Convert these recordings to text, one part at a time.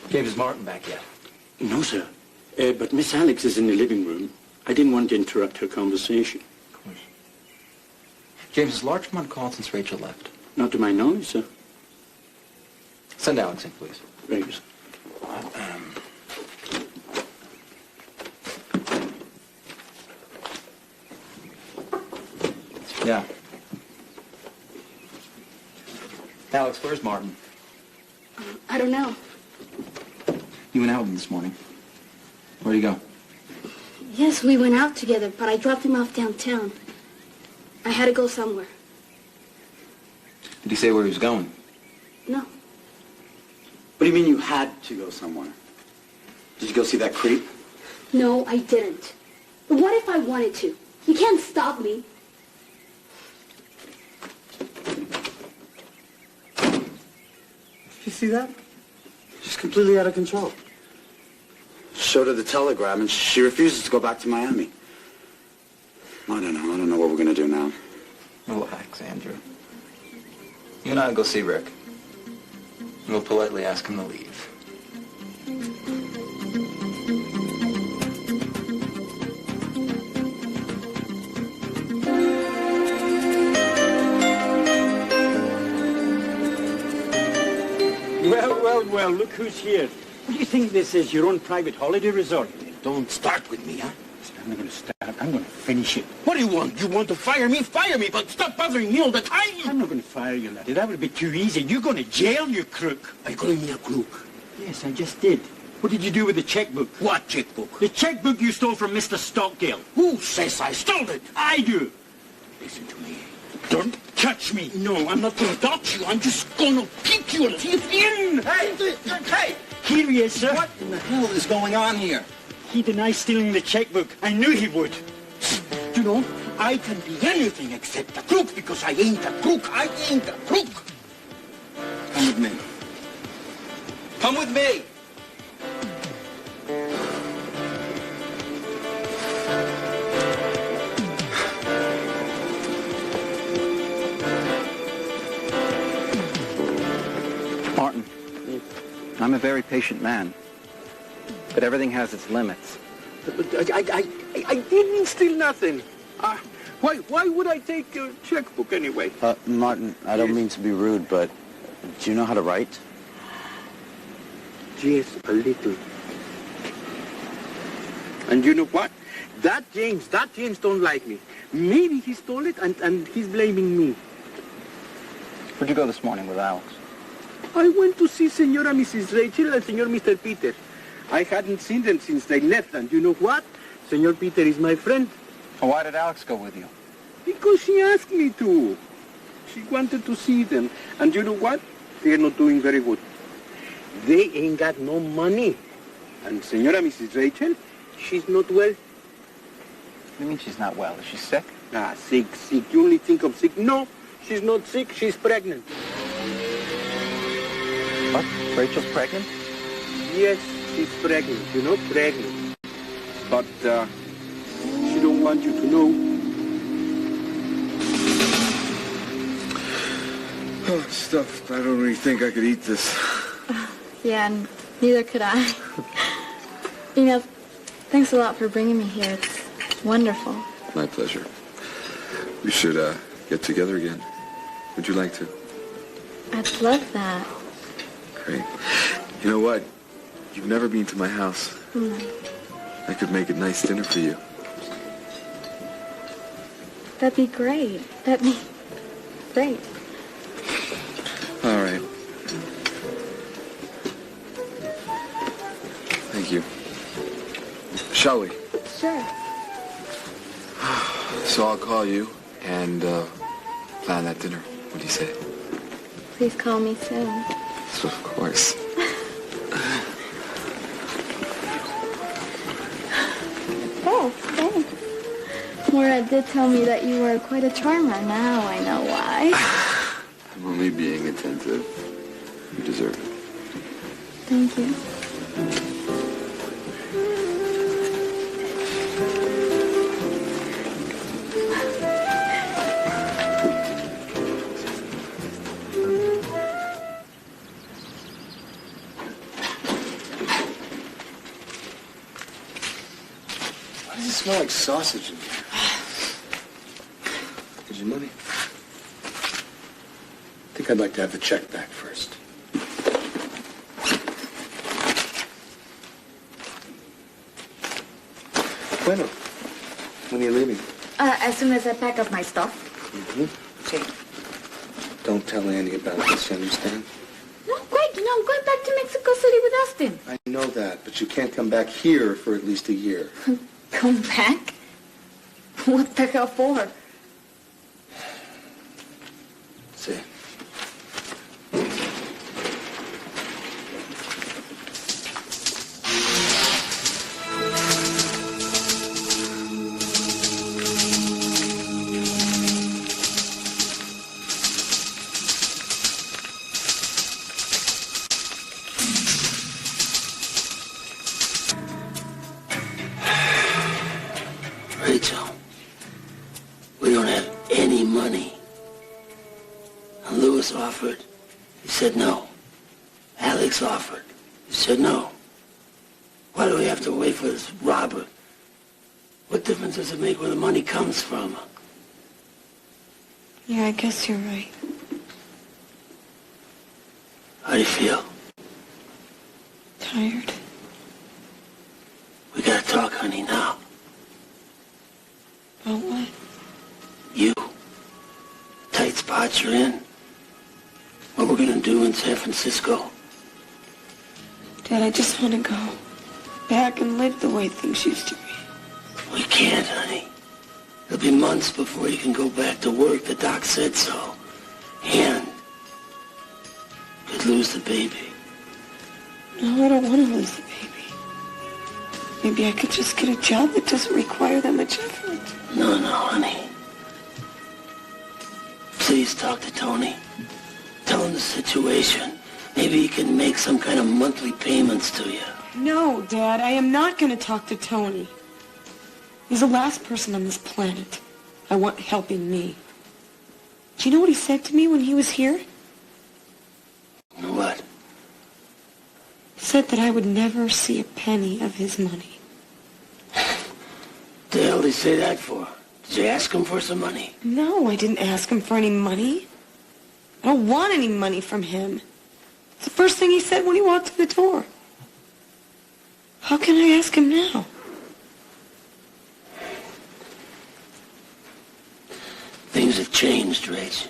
James, is Martin back yet? No, sir. But Miss Alex is in the living room. I didn't want to interrupt her conversation. Of course. James, has Larchmont called since Rachel left? Not to my knowledge, sir. Send Alex in, please. Very good, sir. Yeah. Alex, where's Martin? I don't know. You went out with him this morning. Where'd he go? Yes, we went out together, but I dropped him off downtown. I had to go somewhere. Did he say where he was going? No. What do you mean you had to go somewhere? Did you go see that creep? No, I didn't. But what if I wanted to? You can't stop me. You see that? She's completely out of control. Showed her the telegram and she refuses to go back to Miami. I don't know what we're gonna do now. Relax, Andrew. You and I'll go see Rick. And we'll politely ask him to leave. Well, look who's here. What do you think this is, your own private holiday resort? Don't start with me, huh? I'm not going to start. I'm going to finish it. What do you want? You want to fire me? Fire me, but stop bothering me all the time! I'm not going to fire you, laddie. That would be too easy. You're going to jail, you crook. Are you calling me a crook? Yes, I just did. What did you do with the checkbook? What checkbook? The checkbook you stole from Mr. Stockdail. Who says I stole it? I do. Listen to me. Don't touch me. No, I'm not going to touch you. I'm just going to kick your teeth in. Hey! Here he is, sir. What in the hell is going on here? He denies stealing the checkbook. I knew he would. You know, I can be anything except a crook because I ain't a crook. I ain't a crook. Come with me. Come with me. Martin, I'm a very patient man, but everything has its limits. But I didn't steal nothing. Why would I take your checkbook anyway? Martin, I don't mean to be rude, but do you know how to write? Yes, a little. And you know what? That James don't like me. Maybe he stole it and he's blaming me. Where'd you go this morning with Alex? I went to see Senora Mrs. Rachel and Senor Mr. Peter. I hadn't seen them since they left, and you know what? Senor Peter is my friend. Well, why did Alex go with you? Because she asked me to. She wanted to see them. And you know what? They're not doing very good. They ain't got no money. And Senora Mrs. Rachel, she's not well. What do you mean she's not well? Is she sick? Sick. You only think of sick. No, she's not sick. She's pregnant. What? Rachel's pregnant? Yes, she's pregnant. You know, pregnant. But, she don't want you to know. Oh, stuff. I don't really think I could eat this. Yeah, neither could I. You know, thanks a lot for bringing me here. It's wonderful. My pleasure. We should, get together again. Would you like to? I'd love that. Great. You know what? You've never been to my house. I could make a nice dinner for you. That'd be great. That'd be great. All right. Thank you. Shall we? Sure. So I'll call you and plan that dinner. What do you say? Please call me soon. Of course. Oh, thanks. Maura did tell me that you were quite a charmer. Now I know why. I'm only being attentive. You deserve it. Thank you. smell like sausage in here. Here's your money. I think I'd like to have the check back first. Bueno. When are you leaving? As soon as I pack up my stuff. Okay. Don't tell Andy about this, you understand? No, Greg, you know, I'm going back to Mexico City with Austin. I know that, but you can't come back here for at least a year. Come back? What the hell for? See. Rachel, we don't have any money. And Lewis offered. He said no. Alex offered. He said no. Why do we have to wait for this robber? What difference does it make where the money comes from? Yeah, I guess you're right. How do you feel? Tired. We gotta talk, honey, now. About what? You. Tight spots you're in. What we're gonna do in San Francisco. Dad, I just want to go back and live the way things used to be. We can't, honey. It'll be months before you can go back to work. The doc said so. And could lose the baby. No, I don't want to lose the baby. Maybe I could just get a job that doesn't require that much effort. No, honey. Please talk to Tony. Tell him the situation. Maybe he can make some kind of monthly payments to you. No, Dad, I am not going to talk to Tony. He's the last person on this planet I want helping me. Do you know what he said to me when he was here? What? He said that I would never see a penny of his money. The hell did he say that for? Did you ask him for some money? No, I didn't ask him for any money. I don't want any money from him. It's the first thing he said when he walked through the door. How can I ask him now? Things have changed, Rach.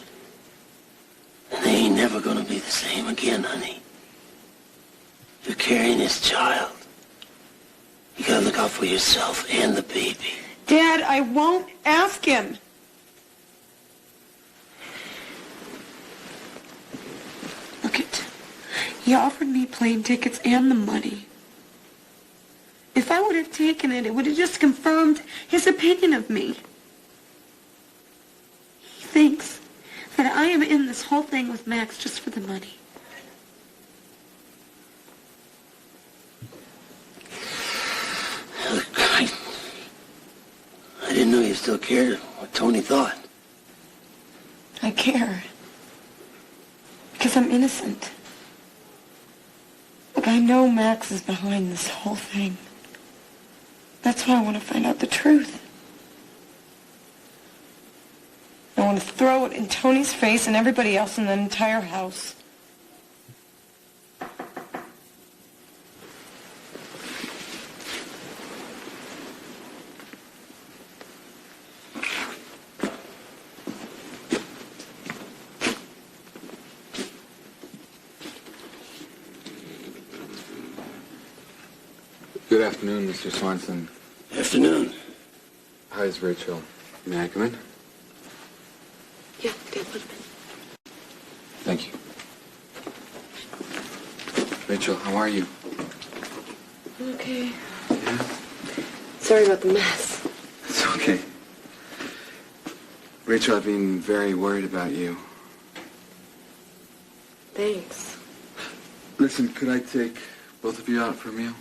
And they ain't never gonna be the same again, honey. You're carrying this child. You gotta look out for yourself and the baby. Dad, I won't ask him. Look it. He offered me plane tickets and the money. If I would have taken it, it would have just confirmed his opinion of me. He thinks that I am in this whole thing with Max just for the money. Look, I didn't know you still cared what Tony thought. I care. Because I'm innocent. Look, I know Max is behind this whole thing. That's why I want to find out the truth. I want to throw it in Tony's face and everybody else in the entire house. Good afternoon, Mr. Swanson. Afternoon. Hi, it's Rachel. May I come in? Yeah, Dad, put him Thank you. Rachel, how are you? in. Okay. Yeah? Sorry about the mess. It's okay. Rachel, I've been very worried about you. Thanks. Listen, could I take both of you out for a meal?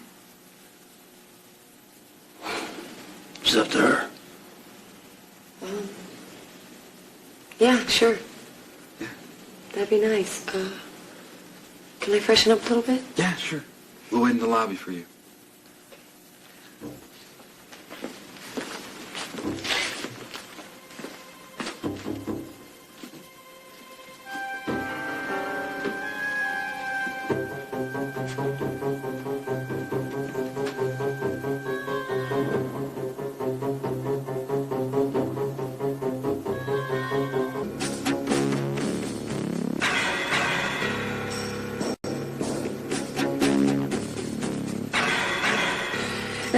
It's up to her. Yeah, sure. Yeah. That'd be nice. Can I freshen up a little bit? Yeah, sure. We'll wait in the lobby for you.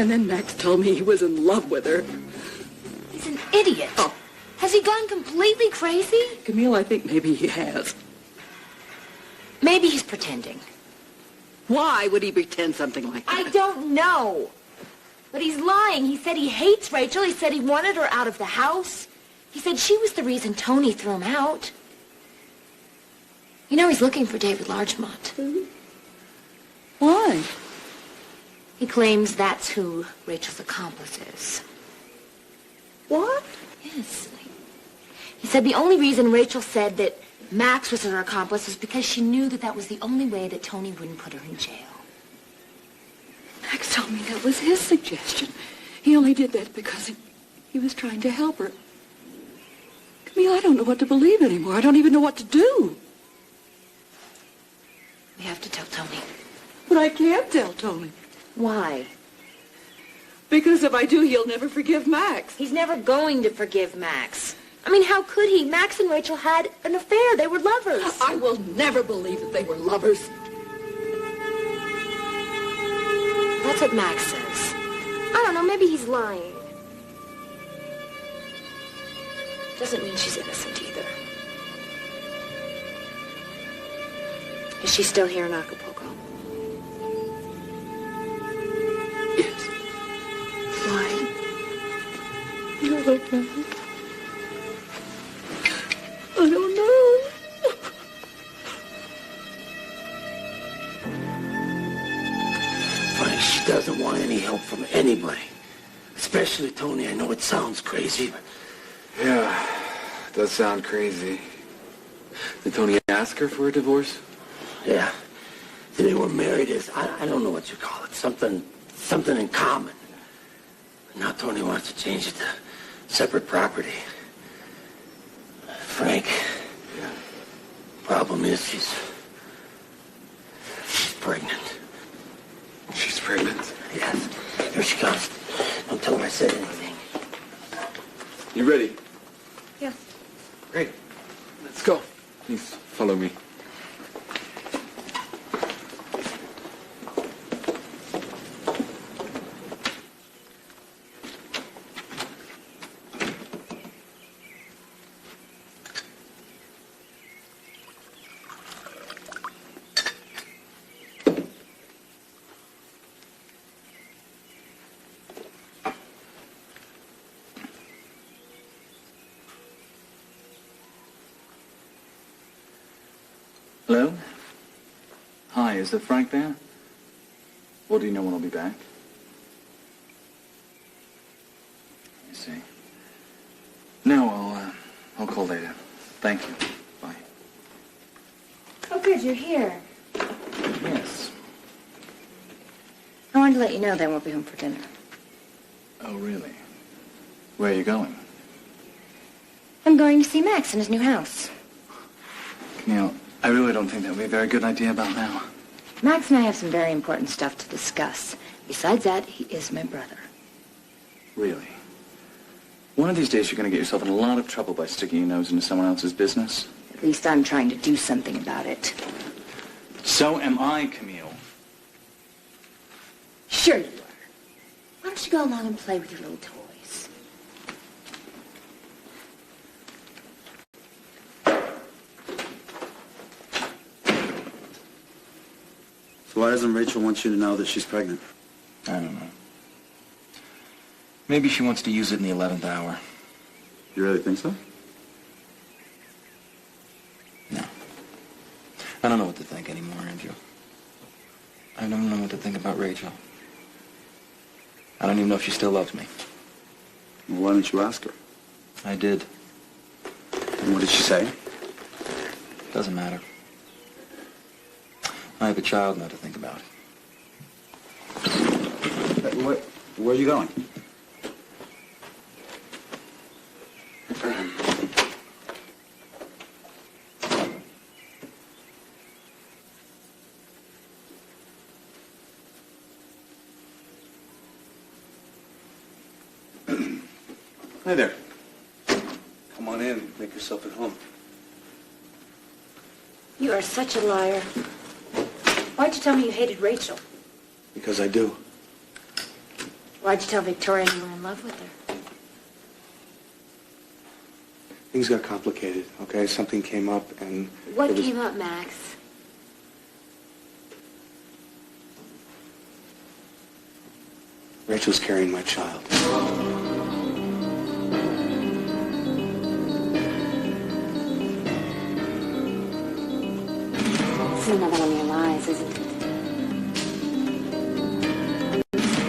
And then Max told me he was in love with her. He's an idiot. Oh. Has he gone completely crazy? Camille, I think maybe he has. Maybe he's pretending. Why would he pretend something like that? I don't know. But he's lying. He said he hates Rachel. He said he wanted her out of the house. He said she was the reason Tony threw him out. You know, he's looking for David Largemont. Why? He claims that's who Rachel's accomplice is. What? Yes. He said the only reason Rachel said that Max was her accomplice was because she knew that that was the only way that Tony wouldn't put her in jail. Max told me that was his suggestion. He only did that because he was trying to help her. Camille, I don't know what to believe anymore. I don't even know what to do. We have to tell Tony. But I can't tell Tony. Why? Because if I do, he'll never forgive Max. He's never going to forgive Max. I mean, how could he? Max and Rachel had an affair. They were lovers. I will never believe that they were lovers. That's what Max says. I don't know, maybe he's lying. Doesn't mean she's innocent either. Is she still here in Acapulco? Yes. Why? I don't know. I don't know. Frank, she doesn't want any help from anybody. Especially Tony. I know it sounds crazy, but... Yeah, it does sound crazy. Did Tony ask her for a divorce? Yeah. They were married as, I don't know what you call it, something in common. Now Tony wants to change it to separate property. Frank. Yeah. Problem is she's pregnant. She's pregnant? Yes. Here she comes. Don't tell her I said anything. You ready? Yeah. Great. Let's go. Please follow me. Hello? Hi, is it Frank there? Well, do you know when I'll be back? I see. No, I'll call later. Thank you. Bye. Oh, good, you're here. Yes. I wanted to let you know that I won't be home for dinner. Oh, really? Where are you going? I'm going to see Max in his new house. Camille, I really don't think that would be a very good idea about now. Max and I have some very important stuff to discuss. Besides that, he is my brother. Really? One of these days you're going to get yourself in a lot of trouble by sticking your nose into someone else's business. At least I'm trying to do something about it. So am I, Camille. Sure you are. Why don't you go along and play with your little toys? So why doesn't Rachel want you to know that she's pregnant? I don't know. Maybe she wants to use it in the 11th hour. You really think so? No. I don't know what to think anymore, Andrew. I don't know what to think about Rachel. I don't even know if she still loves me. Well, why didn't you ask her? I did. And what did she say? Doesn't matter. I have a child now to think about. Where are you going? Hi there. Come on in. Make yourself at home. You are such a liar. Why'd you tell me you hated Rachel? Because I do. Why'd you tell Victoria you were in love with her? Things got complicated, okay? Something came up and... What came up, Max? Rachel's carrying my child. It's another one of your lies, isn't it?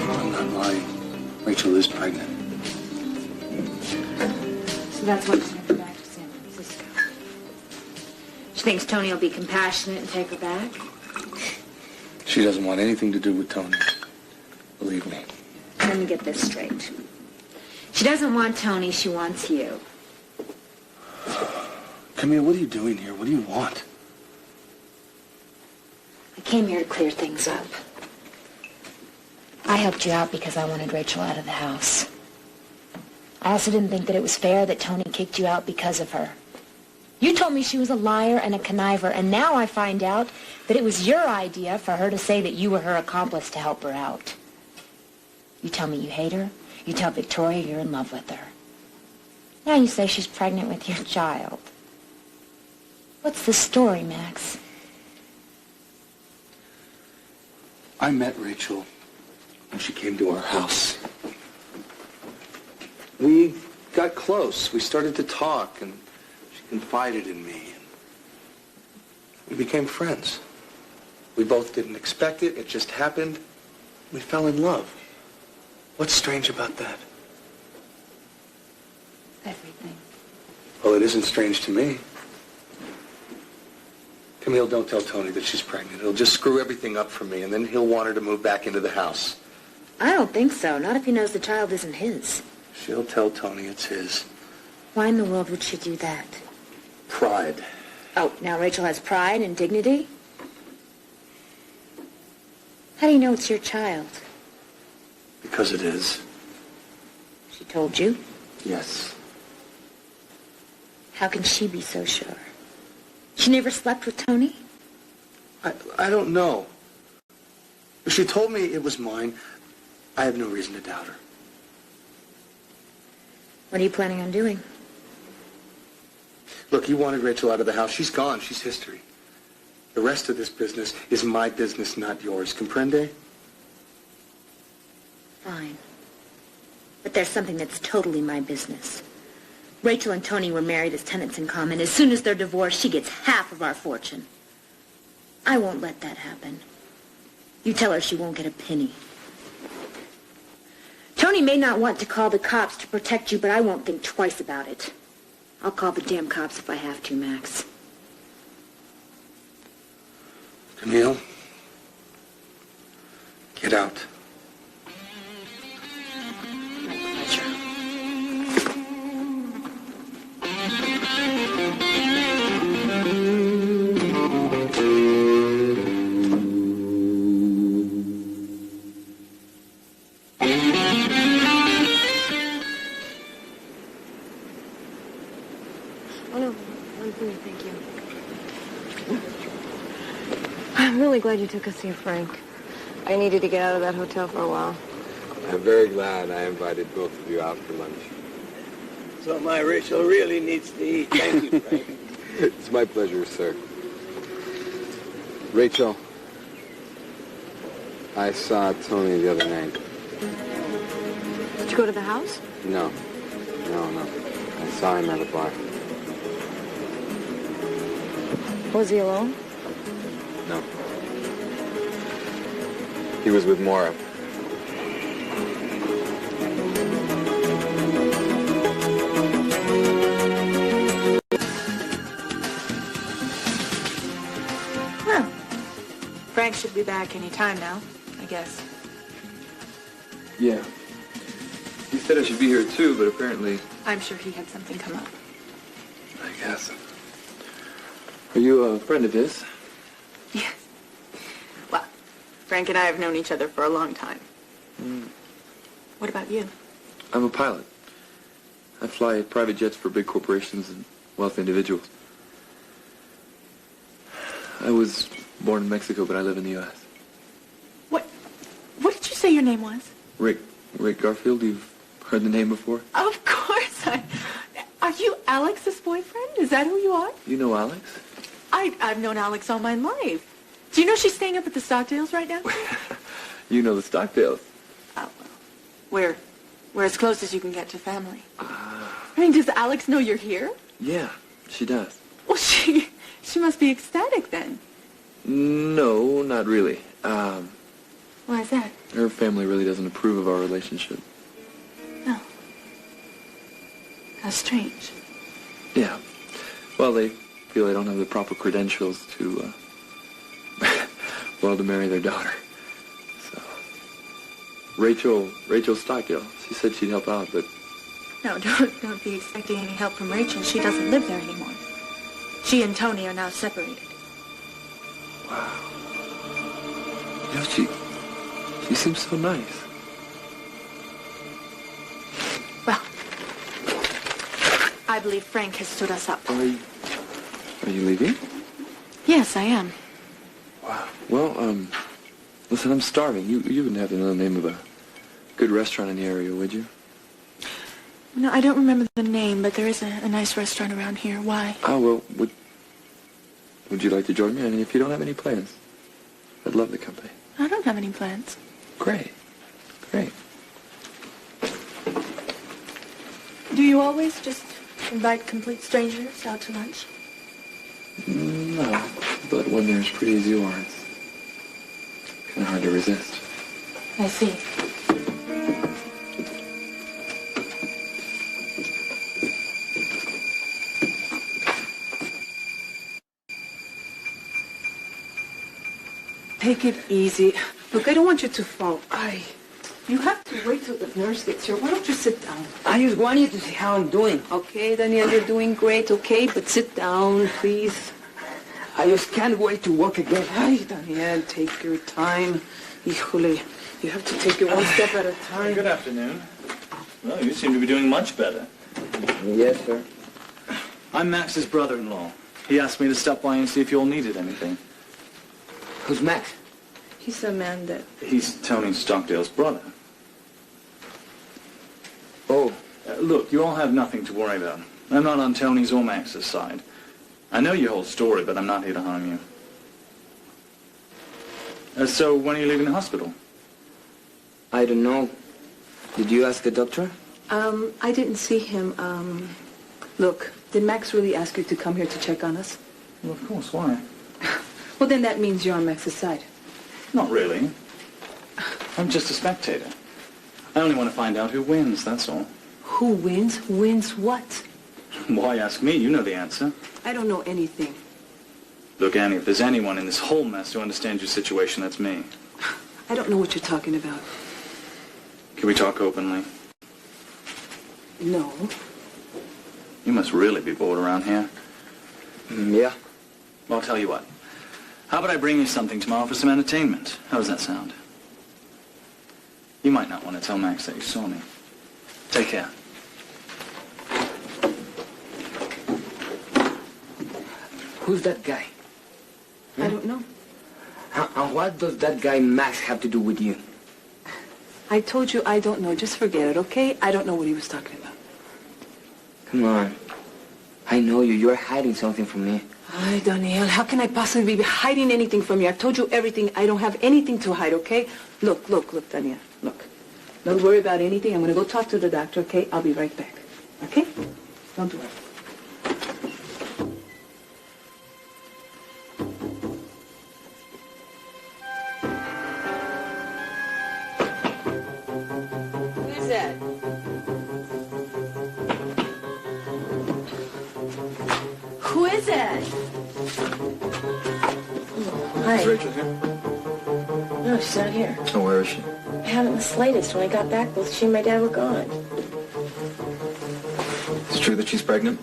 I'm not lying. Rachel is pregnant. So that's what she's headed back to San Francisco. She thinks Tony will be compassionate and take her back? She doesn't want anything to do with Tony. Believe me. Let me get this straight. She doesn't want Tony, she wants you. Camille, what are you doing here? What do you want? I came here to clear things up. I helped you out because I wanted Rachel out of the house. I also didn't think that it was fair that Tony kicked you out because of her. You told me she was a liar and a conniver, and now I find out that it was your idea for her to say that you were her accomplice to help her out. You tell me you hate her. You tell Victoria you're in love with her. Now you say she's pregnant with your child. What's the story, Max? I met Rachel when she came to our house. We got close. We started to talk, and she confided in me. We became friends. We both didn't expect it. It just happened. We fell in love. What's strange about that? Everything. Well, it isn't strange to me. Camille, don't tell Tony that she's pregnant. It'll just screw everything up for me, and then he'll want her to move back into the house. I don't think so. Not if he knows the child isn't his. She'll tell Tony it's his. Why in the world would she do that? Pride. Oh, now Rachel has pride and dignity? How do you know it's your child? Because it is. She told you? Yes. How can she be so sure? She never slept with Tony? I don't know. If she told me it was mine, I have no reason to doubt her. What are you planning on doing? Look, you wanted Rachel out of the house. She's gone. She's history. The rest of this business is my business, not yours. Comprende? Fine. But there's something that's totally my business. Rachel and Tony were married as tenants in common. As soon as they're divorced, she gets half of our fortune. I won't let that happen. You tell her she won't get a penny. Tony may not want to call the cops to protect you, but I won't think twice about it. I'll call the damn cops if I have to, Max. Camille, get out. My pleasure. Oh, no. Thank you. I'm really glad you took us to see Frank. I needed to get out of that hotel for a while. I'm very glad I invited both of you out for lunch. So my Rachel really needs to eat. Thank you, Frank. It's my pleasure, sir. Rachel, I saw Tony the other night. Did you go to the house? No. I saw him at a bar. Was he alone? No. He was with Maura. Well, Frank should be back any time now, I guess. Yeah. He said I should be here too, but apparently... I'm sure he had something come up. I guess. Are you a friend of his? Yes. Well, Frank and I have known each other for a long time. What about you? I'm a pilot. I fly private jets for big corporations and wealthy individuals. I was born in Mexico, but I live in the U.S. What did you say your name was? Rick. Wait, Garfield, you've heard the name before? Of course. Are you Alex's boyfriend? Is that who you are? You know Alex? I've known Alex all my life. Do you know she's staying up at the Stockdails right now? You know the Stockdails. Oh, well. We're as close as you can get to family. I mean, does Alex know you're here? Yeah, she does. Well, she must be ecstatic then. No, not really. Why is that? Her family really doesn't approve of our relationship. No. How strange. Yeah. Well, they feel I don't have the proper credentials to, well, to marry their daughter. So, Rachel Stockdail, she said she'd help out, but... No, don't be expecting any help from Rachel. She doesn't live there anymore. She and Tony are now separated. Wow. You know, she seems so nice. Well, I believe Frank has stood us up. Are you leaving? Yes, I am. Wow. Well, listen, I'm starving. You wouldn't have to know the name of a good restaurant in the area, would you? No, I don't remember the name, but there is a nice restaurant around here. Why? Oh, well, would you like to join me? I mean, if you don't have any plans, I'd love the company. I don't have any plans. Great. Great. Do you always just invite complete strangers out to lunch? No, but when they're as pretty as you are, it's kind of hard to resist. I see. Take it easy. Look, I don't want you to fall. You have to wait till the nurse gets here. Why don't you sit down? I just want you to see how I'm doing. Okay, Daniel, you're doing great, okay? But sit down, please. I just can't wait to work again. Ay, Daniel, take your time. Híjole, you have to take it one step at a time. Good afternoon. Well, you seem to be doing much better. Yes, sir. I'm Max's brother-in-law. He asked me to stop by and see if you all needed anything. Who's Max? He's the man that... He's Tony Stockdail's brother. Oh. Look, you all have nothing to worry about. I'm not on Tony's or Max's side. I know your whole story, but I'm not here to harm you. So, when are you leaving the hospital? I don't know. Did you ask the doctor? I didn't see him. Look, did Max really ask you to come here to check on us? Well, of course. Why? Well, then that means you're on Max's side. Not really. I'm just a spectator. I only want to find out who wins, that's all. Who wins? Who wins what? Why ask me? You know the answer. I don't know anything. Look, Annie, if there's anyone in this whole mess who understands your situation, that's me. I don't know what you're talking about. Can we talk openly? No. You must really be bored around here. Yeah. Well, I'll tell you what. How about I bring you something tomorrow for some entertainment? How does that sound? You might not want to tell Max that you saw me. Take care. Who's that guy? I don't know. And what does that guy Max have to do with you? I told you I don't know. Just forget it, okay? I don't know what he was talking about. Come on. I know you. You're hiding something from me. Ay, Daniel, how can I possibly be hiding anything from you? I've told you everything. I don't have anything to hide, okay? Look, Daniel, look. Don't worry about anything. I'm going to go talk to the doctor, okay? I'll be right back, okay? Don't worry. Who's that? Who is it? Hi. Is Rachel here? No, she's not here. Oh, where is she? I haven't the slightest. When I got back, both she and my dad were gone. It's true that she's pregnant?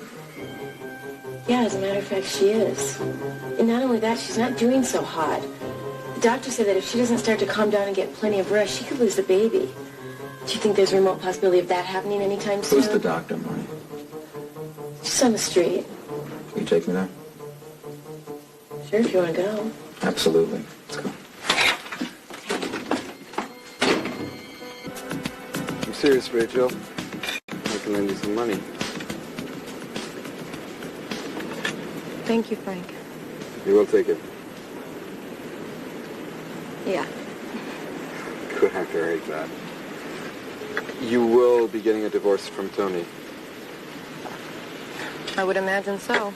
Yeah, as a matter of fact, she is. And not only that, she's not doing so hot. The doctor said that if she doesn't start to calm down and get plenty of rest, she could lose the baby. Do you think there's a remote possibility of that happening anytime soon? Who's the doctor, Marty? Just on the street. Can you take me there? Sure, if you want to go. Absolutely. Let's go. serious, Rachel. I can lend you some money. Thank you, Frank. You will take it. Yeah. Good actor, I hate that. You will be getting a divorce from Tony. I would imagine so.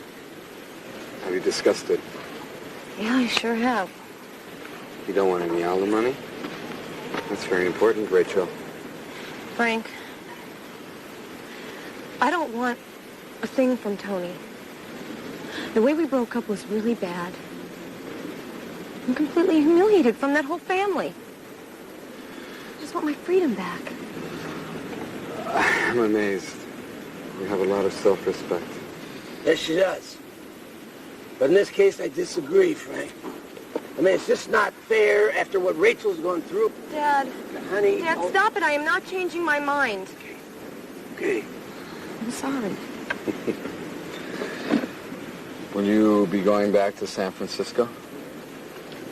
Have you discussed it? Yeah, I sure have. You don't want any alimony? That's very important, Rachel. Frank, I don't want a thing from Tony. The way we broke up was really bad. I'm completely humiliated from that whole family. I just want my freedom back. I'm amazed. You have a lot of self-respect. Yes, she does. But in this case, I disagree, Frank. I mean, it's just not fair after what Rachel's gone through. Dad. Honey. Dad, stop it. I am not changing my mind. Okay. I'm sorry. Will you be going back to San Francisco?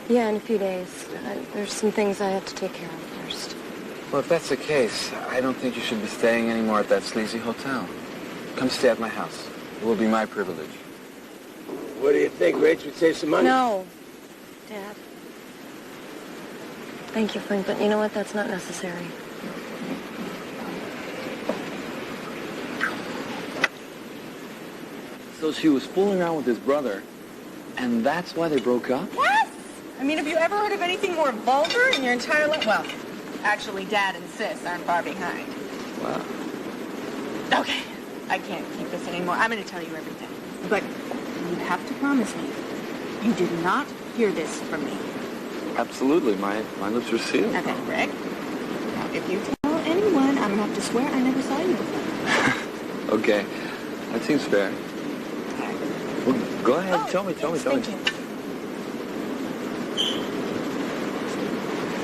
Yeah, in a few days. There's some things I have to take care of first. Well, if that's the case, I don't think you should be staying anymore at that sleazy hotel. Come stay at my house. It will be my privilege. What do you think? Rachel would save some money? No. Dad. Thank you, Frank, but you know what? That's not necessary. So she was fooling around with his brother, and that's why they broke up? Yes! I mean, have you ever heard of anything more vulgar in your entire life? Well, actually, Dad and Sis aren't far behind. Wow. Okay, I can't keep this anymore. I'm going to tell you everything. But you have to promise me you did not hear this from me. Absolutely. My lips are sealed. Okay, Rick. Now, if you tell anyone, I'm going to have to swear I never saw you before. Okay. That seems fair. Well, go ahead. Tell me. Thank you.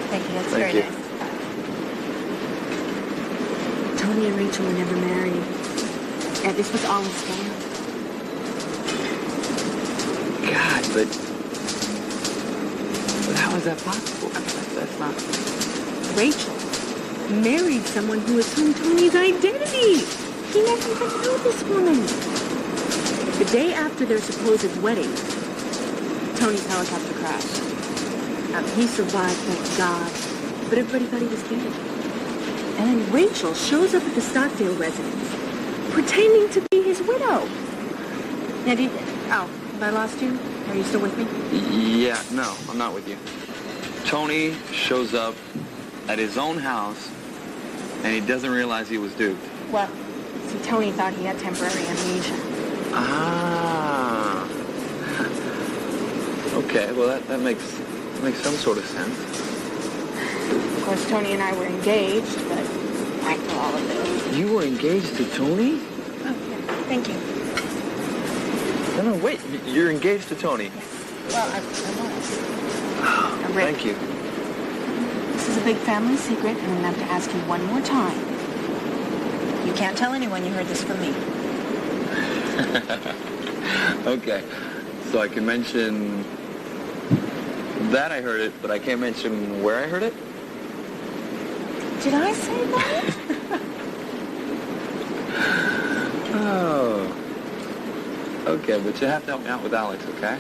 Thank you. That's Thank very you. nice. Tony and Rachel were never married. Yeah, this was all a scam. God, but how is that possible? That's not... Rachel married someone who assumed Tony's identity. He never even knew this woman. The day after their supposed wedding, Tony's helicopter crashed. He survived, thank God. But everybody thought he was dead. And then Rachel shows up at the Stockdail residence, pretending to be his widow. Now, have I lost you? Are you still with me? Yeah, no, I'm not with you. Tony shows up at his own house, and he doesn't realize he was duped. Well, see, Tony thought he had temporary amnesia. Ah. Okay, well, that makes some sort of sense. Of course, Tony and I were engaged, but after all of this... You were engaged to Tony? Oh, yeah. Thank you. No, wait. You're engaged to Tony? Well, I was. Now, Rick, Thank you. this is a big family secret, and I'm going to have to ask you one more time. You can't tell anyone you heard this from me. Okay. So I can mention that I heard it, but I can't mention where I heard it? Did I say that? Oh. Okay, but you have to help me out with Alex, okay?